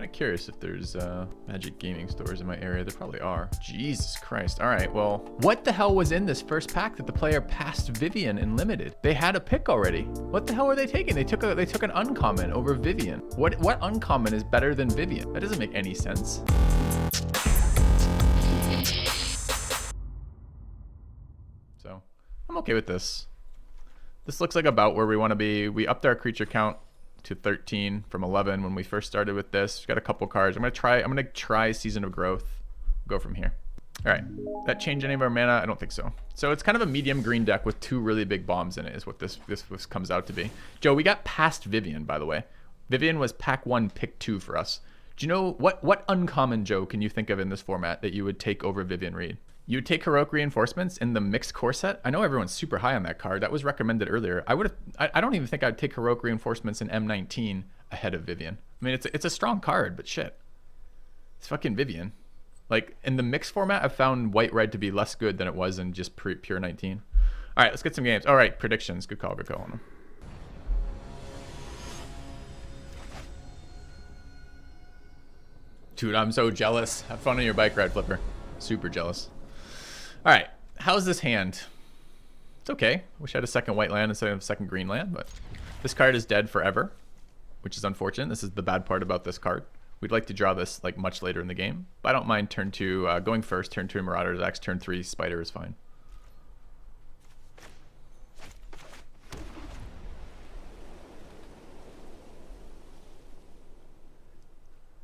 Kind of curious if there's Magic Gaming stores in my area. There probably are. Jesus Christ. All right, well, what the hell was in this first pack that the player passed Vivian in limited? They had a pick already. What the hell were they taking? They took an uncommon over Vivian. What uncommon is better than Vivian? That doesn't make any sense. So I'm okay with this. This looks like about where we want to be. We upped our creature count to 13 from 11 when we first started with this. We've got a couple cards. I'm gonna try Season of Growth. Go from here. All right. That change any of our mana? I don't think so. So it's kind of a medium green deck with 2 really big bombs in it is what this comes out to be. Joe, we got past Vivian, by the way. Vivian was pack 1, pick 2 for us. Do you know what uncommon, Joe, can you think of in this format that you would take over Vivian Reed? You would take Heroic Reinforcements in the mixed core set. I know everyone's super high on that card. That was recommended earlier. I don't even think I'd take Heroic Reinforcements in M19 ahead of Vivian. I mean, it's a strong card, but shit. It's fucking Vivian. Like, in the mixed format, I've found white-red to be less good than it was in just pure 19. All right, let's get some games. All right, predictions. Good call on them. Dude, I'm so jealous. Have fun on your bike ride, Flipper. Super jealous. All right, how's this hand? It's okay. Wish I had a second white land instead of a second green land, but this card is dead forever, which is unfortunate. This is the bad part about this card. We'd like to draw this like much later in the game, but I don't mind turn 2 going first. Turn 2 Marauder's Axe. Turn 3 Spider is fine.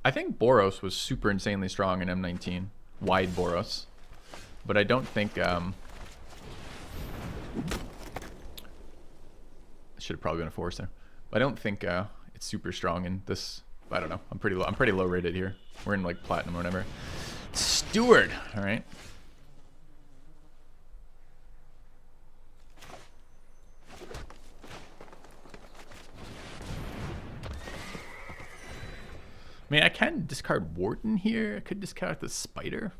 I think Boros was super insanely strong in M19. Wide Boros. But I don't think I should have probably been a force there. But I don't think it's super strong in this. I don't know. I'm pretty low rated here. We're in like platinum or whatever. Steward. All right. I mean, I can discard Warden here. I could discard the Spider.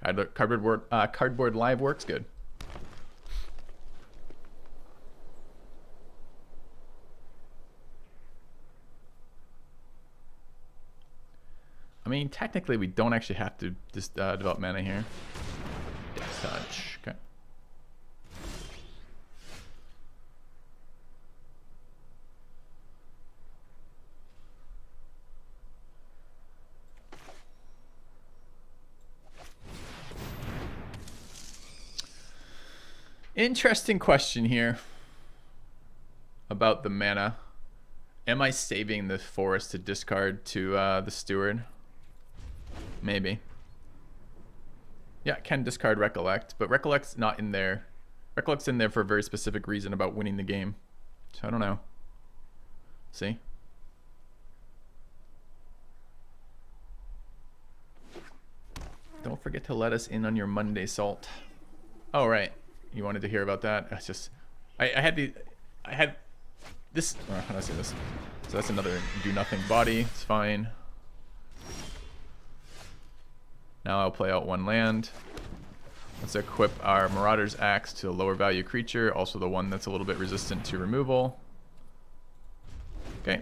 Cardboard Live works good. I mean, technically, we don't actually have to just develop mana here. Death Touch. Okay. Interesting question here about the mana. Am I saving the forest to discard to the steward? Maybe. Yeah, I can discard Recollect, but Recollect's not in there. Recollect's in there for a very specific reason about winning the game. So I don't know. See? Don't forget to let us in on your Monday salt. Oh, right. You wanted to hear about that? It's just, I had this, how do I say this? So that's another do nothing body. It's fine. Now I'll play out 1 land. Let's equip our Marauder's Axe to a lower value creature, also the one that's a little bit resistant to removal. Okay.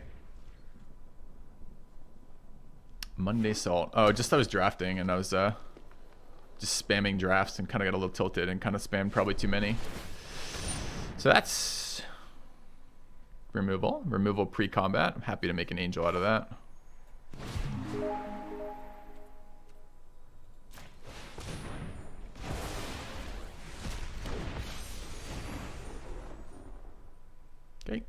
Monday Salt. Oh, just I was drafting and I was just spamming drafts and kind of got a little tilted and kind of spammed probably too many. So that's removal. Removal pre-combat. I'm happy to make an angel out of that. Okay.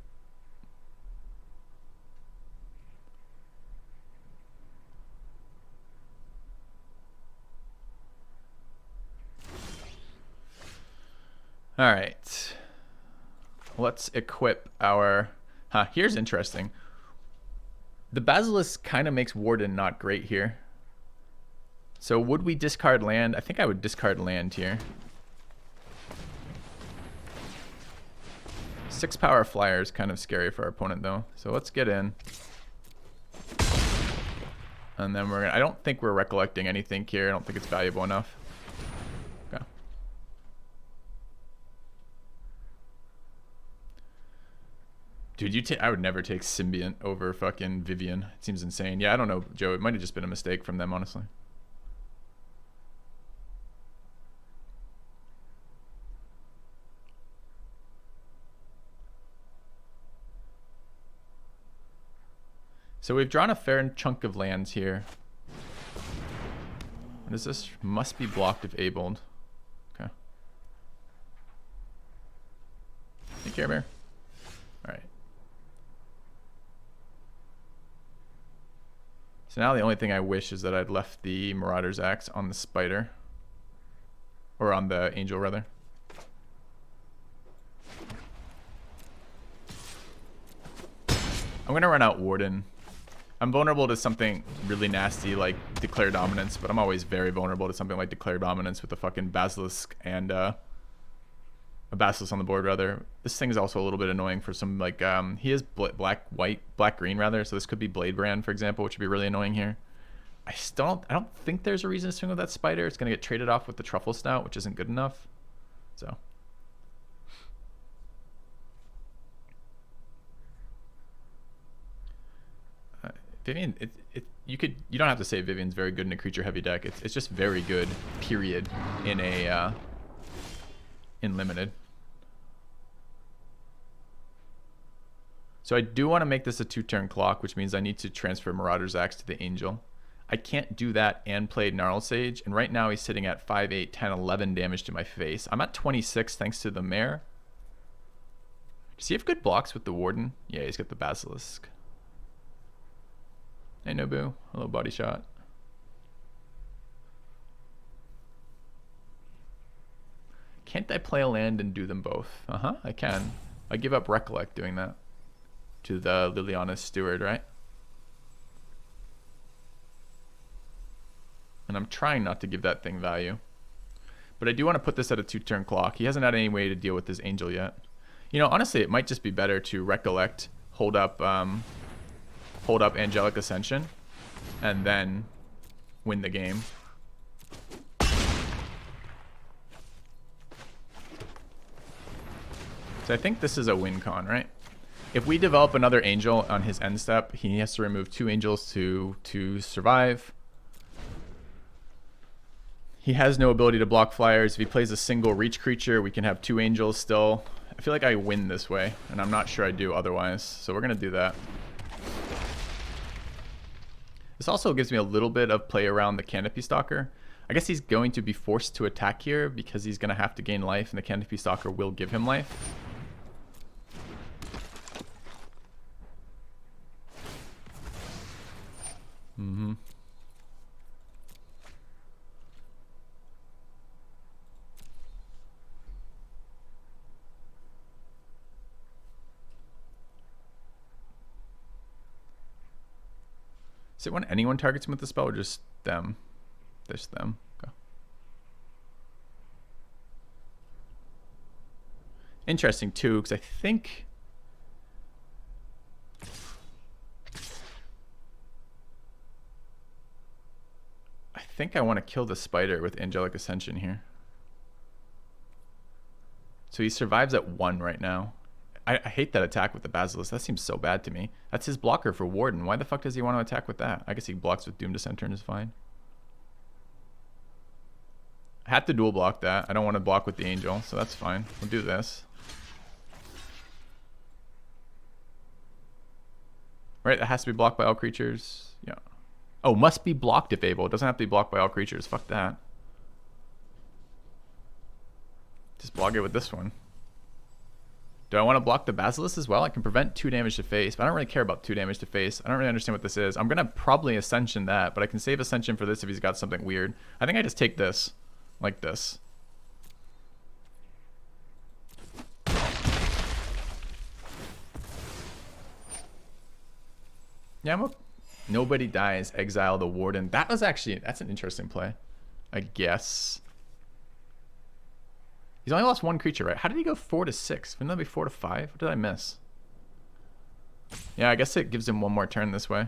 All right. Let's equip our... here's interesting. The Basilisk kind of makes Warden not great here. So would we discard land? I think I would discard land here. 6 power flyer is kind of scary for our opponent though. So let's get in. And then we're gonna... I don't think we're recollecting anything here. I don't think it's valuable enough. Okay. Dude, I would never take Symbiont over fucking Vivian. It seems insane. Yeah, I don't know, Joe. It might have just been a mistake from them, honestly. So we've drawn a fair chunk of lands here. What is this? Must be blocked if abled. Okay. Hey, Care Bear. Alright. So now the only thing I wish is that I'd left the Marauder's Axe on the Spider. Or on the Angel, rather. I'm gonna run out Warden. I'm vulnerable to something really nasty like Declare Dominance, but I'm always very vulnerable to something like Declare Dominance with a fucking Basilisk and a Basilisk on the board, rather. This thing is also a little bit annoying for some, like, he is black-green, rather, so this could be Blade Brand, for example, which would be really annoying here. I don't think there's a reason to swing with that Spider. It's going to get traded off with the Truffle Snout, which isn't good enough. So... Vivian, you don't have to say Vivian's very good in a creature heavy deck. It's just very good, period, in a in limited. So I do want to make this a 2-turn clock, which means I need to transfer Marauder's Axe to the Angel. I can't do that and play Gnarl Sage, and right now he's sitting at 5, 8, 10, 11 damage to my face. I'm at 26 thanks to the Mare. Does he have good blocks with the Warden? Yeah, he's got the Basilisk. Hey Nobu, hello Body Shot. Can't I play a land and do them both? I can. I give up Recollect doing that. To the Liliana's Steward, right? And I'm trying not to give that thing value. But I do want to put this at a 2-turn clock. He hasn't had any way to deal with this Angel yet. You know, honestly, it might just be better to Recollect, hold up Angelic Ascension, and then win the game. So I think this is a win con, right? If we develop another Angel on his end step, he has to remove 2 Angels to survive. He has no ability to block flyers. If he plays a single reach creature, we can have 2 Angels still. I feel like I win this way, and I'm not sure I do otherwise. So we're going to do that. This also gives me a little bit of play around the Canopy Stalker. I guess he's going to be forced to attack here because he's going to have to gain life, and the Canopy Stalker will give him life. Is it when anyone targets him with the spell or just them? Just them. Okay. Interesting too, because I think I want to kill the Spider with Angelic Ascension here. So he survives at 1 right now. I hate that attack with the Basilisk. That seems so bad to me. That's his blocker for Warden. Why the fuck does he want to attack with that? I guess he blocks with Doom Dissenter and is fine. I had to dual block that. I don't want to block with the Angel, so that's fine. We'll do this. Right, that has to be blocked by all creatures. Yeah. Oh, must be blocked if able. It doesn't have to be blocked by all creatures. Fuck that. Just block it with this one. Do I want to block the Basilisk as well? I can prevent 2 damage to face, but I don't really care about 2 damage to face. I don't really understand what this is. I'm going to probably Ascension that, but I can save Ascension for this if he's got something weird. I think I just take this, like this. Yeah, nobody dies, exile the Warden. That's an interesting play, I guess. He's only lost 1 creature, right? How did he go 4 to 6? Wouldn't that be 4 to 5? What did I miss? Yeah, I guess it gives him 1 more turn this way.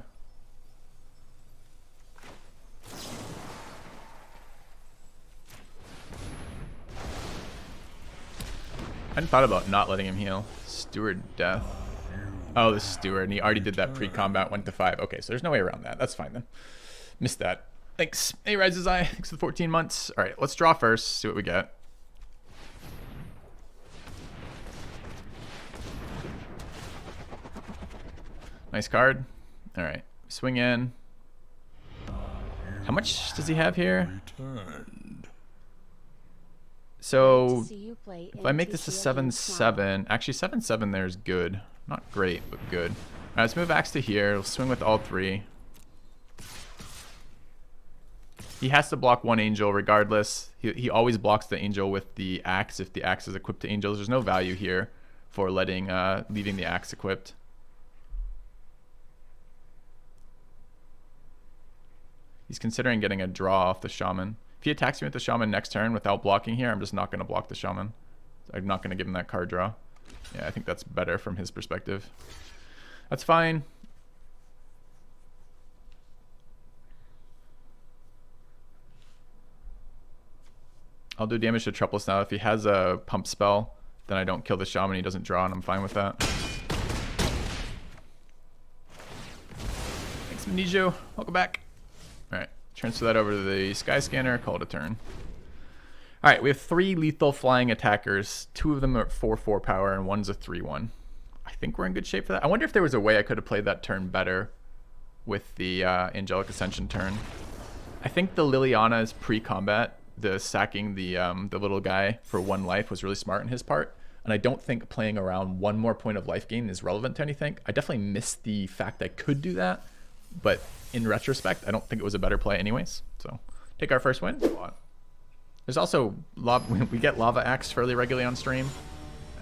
I hadn't thought about not letting him heal. Steward Death. Oh, the steward, and he already did that pre-combat, went to 5. Okay, so there's no way around that. That's fine then. Missed that. Thanks. Hey, Rises Eye. Thanks for the 14 months. All right, let's draw first, see what we get. Nice card. All right, swing in. How much does he have here? So if I make this a 7/7, actually 7/7 there is good. Not great, but good. All right, let's move axe to here. We'll swing with all 3. He has to block 1 angel regardless. He always blocks the angel with the axe if the axe is equipped to angels. There's no value here for leaving the axe equipped. He's considering getting a draw off the shaman. If he attacks me with the shaman next turn without blocking here, I'm just not going to block the shaman. I'm not going to give him that card draw. Yeah, I think that's better from his perspective. That's fine. I'll do damage to Trepless now. If he has a pump spell, then I don't kill the shaman. He doesn't draw, and I'm fine with that. Thanks, Minijo. Welcome back. All right, transfer that over to the Sky Scanner. Call it a turn. All right, we have 3 lethal flying attackers. 2 of them are at 4/4 power, and one's a 3/1. I think we're in good shape for that. I wonder if there was a way I could have played that turn better with the Angelic Ascension turn. I think the Liliana's pre-combat, the sacking the little guy for 1 life was really smart on his part. And I don't think playing around 1 more point of life gain is relevant to anything. I definitely missed the fact I could do that. But in retrospect, I don't think it was a better play anyways. So take our first win. There's also we get Lava Axe fairly regularly on stream.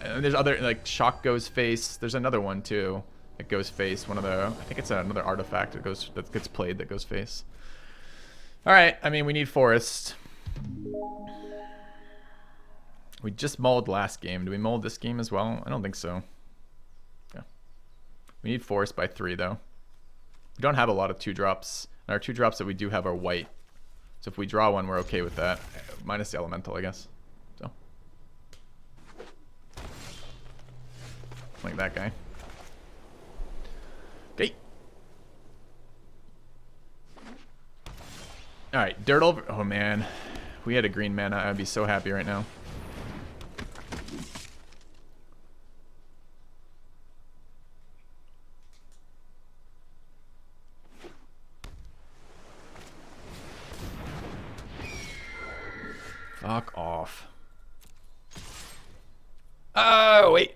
And there's other, like Shock goes face. There's another one too that goes face. One of the, I think it's another artifact that gets played that goes face. All right, I mean we need Forest. We just mulled last game. Do we mull this game as well? I don't think so. Yeah. We need Forest by 3 though. We don't have a lot of 2-drops. And our 2-drops that we do have are white. So if we draw one, we're okay with that. Minus the elemental, I guess. So. Like that guy. Okay. Alright, dirt over. Oh man. If we had a green mana, I'd be so happy right now. Fuck off. Oh, wait.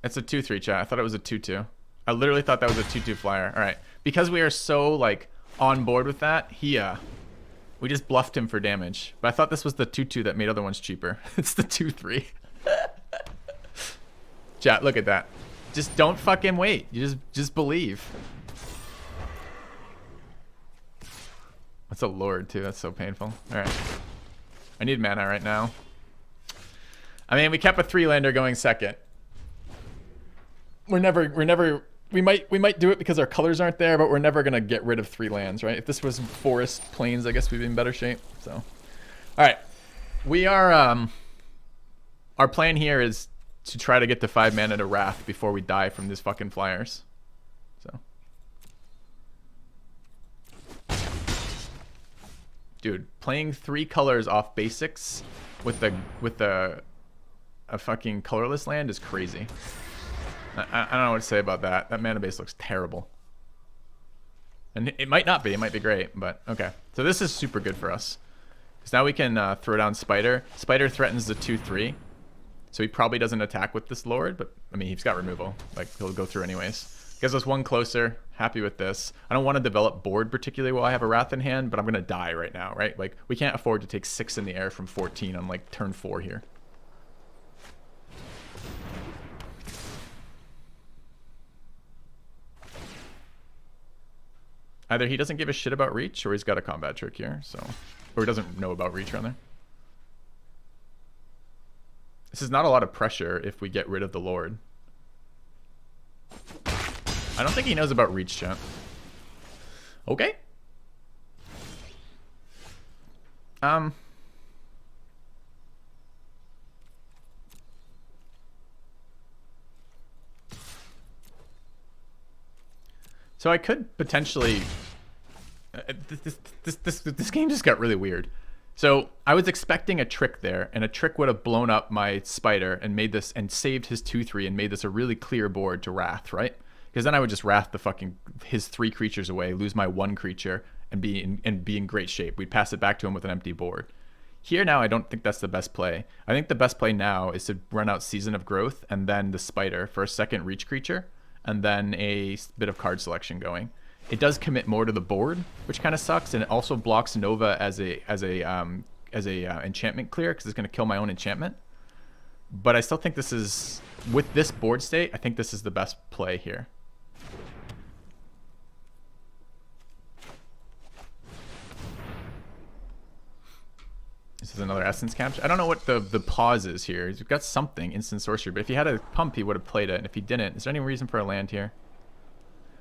It's a 2/3 chat. I thought it was a 2/2. I literally thought that was a 2/2 flyer. All right. Because we are so, like, on board with that, we just bluffed him for damage. But I thought this was the 2/2 that made other ones cheaper. It's the 2/3. Chat, look at that. Just don't fucking wait. You just believe. That's a lord, too. That's so painful. All right. I need mana right now. I mean, we kept a 3-lander going second. We might do it because our colors aren't there, but we're never gonna get rid of 3 lands, right? If this was forest plains, I guess we'd be in better shape. So, all right, we are. Our plan here is to try to get to 5 mana to Wrath before we die from these fucking flyers. So. Dude, playing 3 colors off basics with a fucking colorless land is crazy. I don't know what to say about that. That mana base looks terrible. And it might not be. It might be great, but okay. So this is super good for us. Because now we can throw down Spider. Spider threatens the 2/3. So he probably doesn't attack with this Lord, but I mean, he's got removal. Like, he'll go through anyways. Gives us 1 closer. Happy with this. I don't want to develop board particularly while I have a Wrath in hand, but I'm going to die right now, right? Like, we can't afford to take 6 in the air from 14 on, like, turn 4 here. Either he doesn't give a shit about reach, or he's got a combat trick here, so... Or he doesn't know about reach, rather. This is not a lot of pressure if we get rid of the Lord. I don't think he knows about reach, chat. Okay. So I could potentially... This game just got really weird. So I was expecting a trick there, and a trick would have blown up my spider and made this, and saved his 2/3 and made this a really clear board to Wrath, right? Because then I would just Wrath the fucking his 3 creatures away, lose my 1 creature, and be in great shape. We'd pass it back to him with an empty board. Here now, I don't think that's the best play. I think the best play now is to run out Season of Growth and then the spider for a 2nd reach creature, and then a bit of card selection going. It does commit more to the board, which kind of sucks, and it also blocks Nova as a enchantment clear because it's going to kill my own enchantment. But I still think this is, with this board state, I think this is the best play here. This is another essence capture. I don't know what the pause is here. He's got something, instant sorcery, but if he had a pump, he would have played it. And if he didn't, is there any reason for a land here?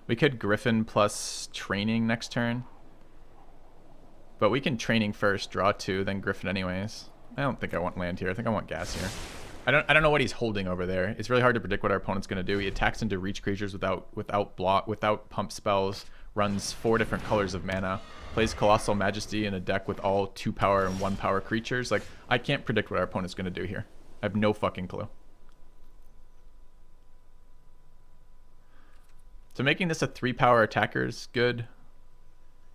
We could Griffin plus training next turn. But we can training first, draw 2, then Griffin anyways. I don't think I want land here. I think I want gas here. I don't know what he's holding over there. It's really hard to predict what our opponent's going to do. He attacks into reach creatures without pump spells, runs 4 different colors of mana, plays Colossal Majesty in a deck with all 2 power and 1 power creatures. Like, I can't predict what our opponent's going to do here. I have no fucking clue. So making this a 3 power attacker is good.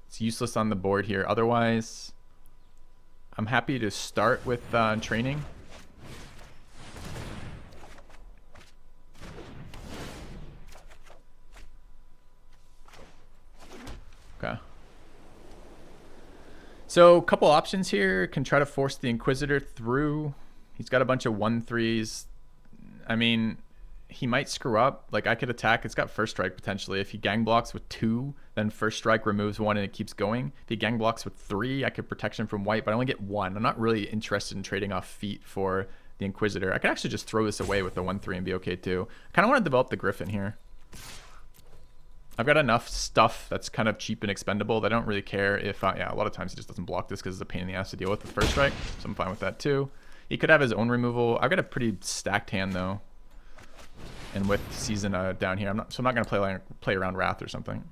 It's useless on the board here. Otherwise, I'm happy to start with training. Okay. So a couple options here. Can try to force the Inquisitor through. He's got a bunch of 1/3s. I mean, he might screw up. Like, I could attack. It's got first strike potentially. If he gang blocks with 2, then first strike removes 1 and it keeps going. If he gang blocks with 3, I could protection from white, but I only get 1. I'm not really interested in trading off feet for the Inquisitor. I could actually just throw this away with the 1/3 and be okay too. I kind of want to develop the Griffin here. I've got enough stuff that's kind of cheap and expendable that I don't really care if... yeah, a lot of times he just doesn't block this because it's a pain in the ass to deal with first strike, so I'm fine with that too. He could have his own removal. I've got a pretty stacked hand though. And with Season down here, I'm not going to play around Wrath or something.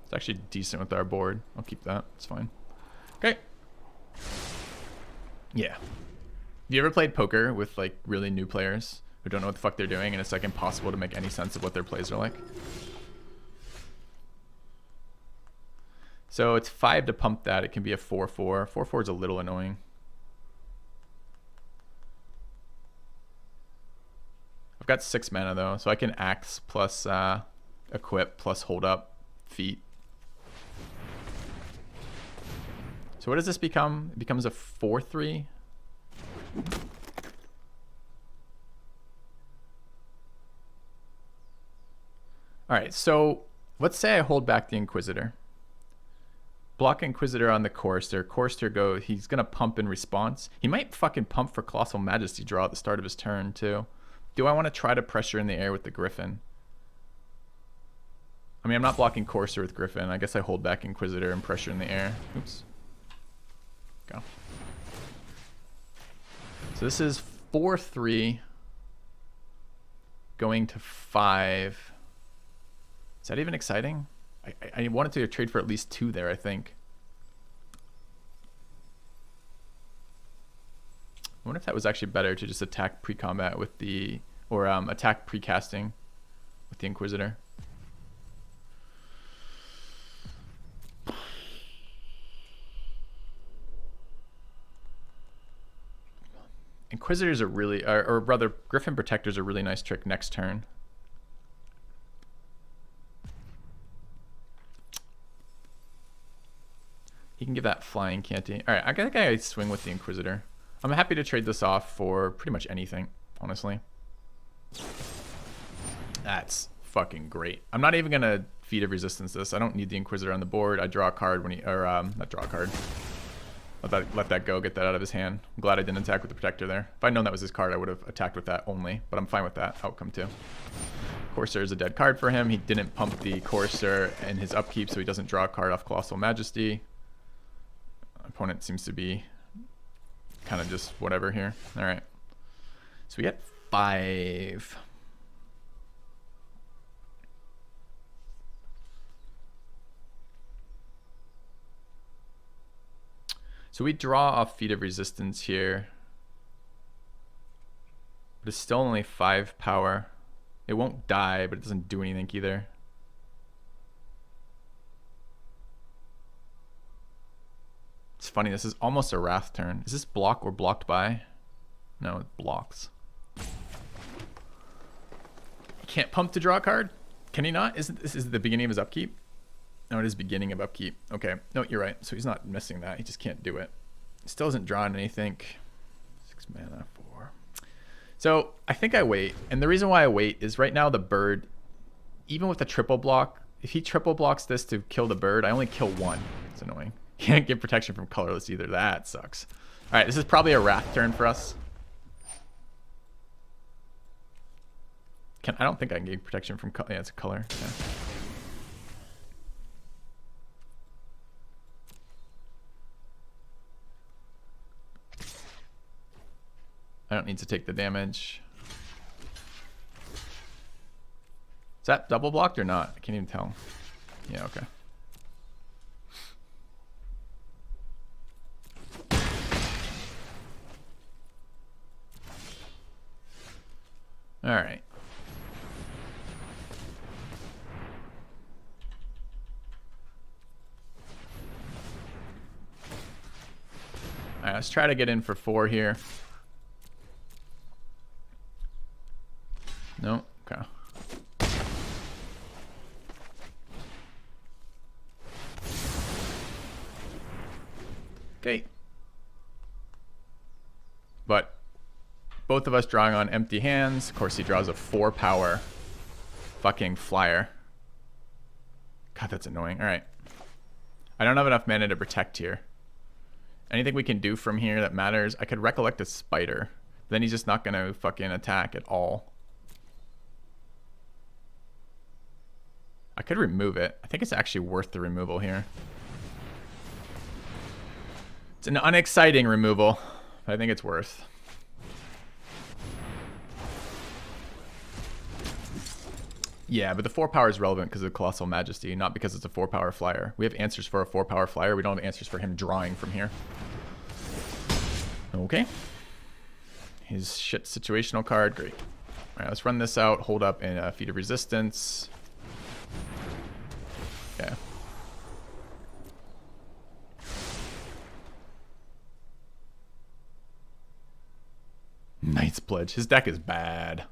It's actually decent with our board. I'll keep that. It's fine. Okay. Yeah. Have you ever played poker with like really new players who don't know what the fuck they're doing, and it's like impossible to make any sense of what their plays are like? So it's 5 to pump that. It can be a 4/4. 4/4 is a little annoying. I've got 6 mana though, so I can Axe plus Equip plus Hold Up feet. So what does this become? It becomes a 4/3. All right, so let's say I hold back the Inquisitor. Block Inquisitor on the Chorister. Chorister go, he's going to pump in response. He might fucking pump for Colossal Majesty draw at the start of his turn too. Do I want to try to pressure in the air with the Griffin? I mean, I'm not blocking Chorister with Griffin. I guess I hold back Inquisitor and pressure in the air. Oops. Go. So this is 4/3 going to 5. Is that even exciting? I wanted to trade for at least 2 there, I think. I wonder if that was actually better to just attack pre-combat with the... or attack pre-casting with the Inquisitor. Inquisitors are really... or rather, Griffin Protectors are a really nice trick next turn. He can give that flying, can't he? All right, I think I swing with the Inquisitor. I'm happy to trade this off for pretty much anything, honestly. That's fucking great. I'm not even gonna Feat of Resistance this. I don't need the Inquisitor on the board. I draw a card when he, or not draw a card. Let that go, get that out of his hand. I'm glad I didn't attack with the Protector there. If I'd known that was his card, I would have attacked with that only, but I'm fine with that outcome too. Chorister is a dead card for him. He didn't pump the Chorister in his upkeep, so he doesn't draw a card off Colossal Majesty. Opponent seems to be kind of just whatever here. All right. So we get 5. So we draw off Feat of Resistance here. But it's still only 5 power. It won't die, but it doesn't do anything either. It's funny, this is almost a Wrath turn. Is this block or blocked by? No, it blocks. He can't pump to draw a card? Can he not? Isn't this the beginning of his upkeep? No, it is beginning of upkeep. Okay, no, you're right. So he's not missing that. He just can't do it. Still hasn't drawn anything. 6 mana, 4. So I think I wait. And the reason why I wait is right now the bird, even with the triple block, if he triple blocks this to kill the bird, I only kill 1. It's annoying. Can't get protection from colorless either. That sucks. All right, this is probably a Wrath turn for us. I don't think I can get protection from color. Yeah, it's a color. Yeah. I don't need to take the damage. Is that double blocked or not? I can't even tell. Yeah, okay. All right. All right, let's try to get in for 4 here. No, okay. Okay. But both of us drawing on empty hands. Of course, he draws a 4 power fucking flyer. God, that's annoying. All right. I don't have enough mana to protect here. Anything we can do from here that matters? I could recollect a spider. Then he's just not going to fucking attack at all. I could remove it. I think it's actually worth the removal here. It's an unexciting removal, but I think it's worth. Yeah, but the 4 power is relevant because of Colossal Majesty, not because it's a 4 power flyer. We have answers for a 4 power flyer. We don't have answers for him drawing from here. Okay. His shit situational card. Great. All right, let's run this out. Hold up in a Feat of Resistance. Okay. Knight's Pledge. His deck is bad.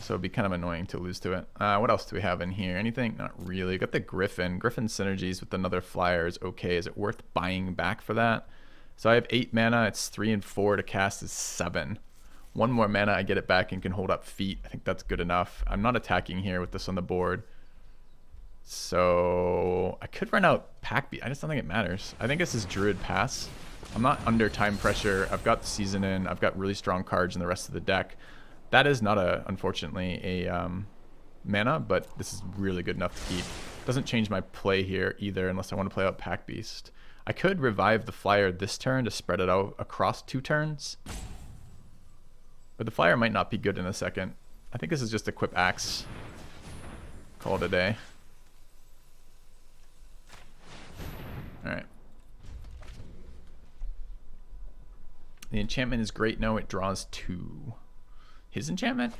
So it'd be kind of annoying to lose to it. What else do we have in here? Anything? Not really. Got the Griffin. Griffin synergies with another flyer is okay. Is it worth buying back for that? So I have 8 mana. It's 3 and 4 to cast is 7. 1 more mana, I get it back and can hold up feet. I think that's good enough. I'm not attacking here with this on the board. So I could run out Pack Beast. I just don't think it matters. I think this is Druid Pass. I'm not under time pressure. I've got the season in. I've got really strong cards in the rest of the deck. That is not unfortunately a mana, but this is really good enough to keep. Doesn't change my play here either unless I want to play out Pack Beast. I could revive the flyer this turn to spread it out across 2 turns. But the flyer might not be good in a second. I think this is just Equip Axe. Call it a day. Alright. The enchantment is great. No, it draws 2. His enchantment?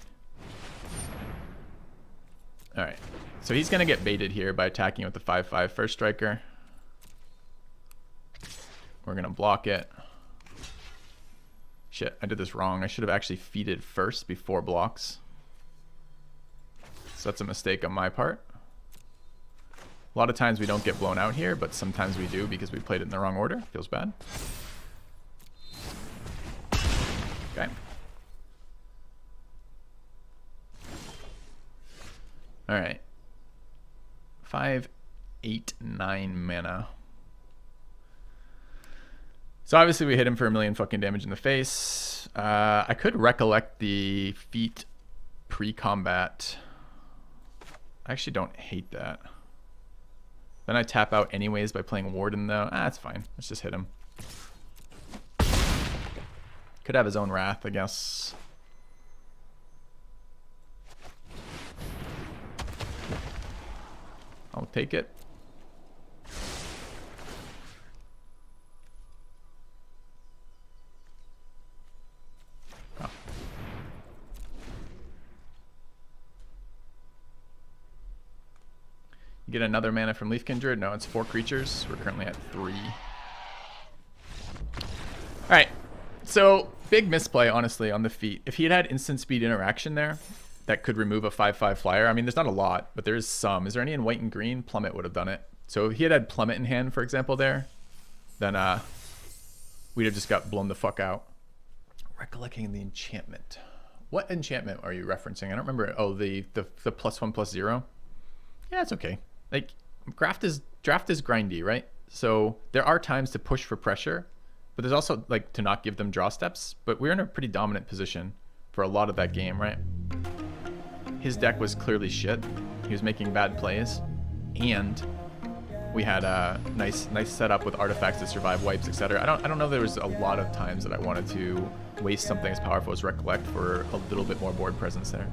Alright. So he's going to get baited here by attacking with the 5/5 first striker. We're going to block it. Shit, I did this wrong. I should have actually feeded first before blocks. So that's a mistake on my part. A lot of times we don't get blown out here, but sometimes we do because we played it in the wrong order. Feels bad. Okay. All right. 5, 8, 9 mana. So obviously we hit him for 1 million fucking damage in the face. I could recollect the feat pre-combat. I actually don't hate that. Then I tap out anyways by playing Warden though. That's fine. Let's just hit him. Could have his own wrath, I guess. I'll take it. Oh. You get another mana from Leaf Kindred. No, it's 4 creatures. We're currently at 3. Alright. So, big misplay, honestly, on the feet. If he had instant speed interaction there, that could remove a 5/5 flyer. I mean, there's not a lot, but there is some. Is there any in white and green? Plummet would have done it. So if he had Plummet in hand, for example, there, then we'd have just got blown the fuck out. Recollecting the enchantment. What enchantment are you referencing? I don't remember. Oh, the +1/+0. Yeah, it's okay. Like, draft is grindy, right? So there are times to push for pressure, but there's also like to not give them draw steps. But we're in a pretty dominant position for a lot of that game, right? His deck was clearly shit. He was making bad plays, and we had a nice setup with artifacts to survive wipes, etc. I don't know if there was a lot of times that I wanted to waste something as powerful as Recollect for a little bit more board presence there.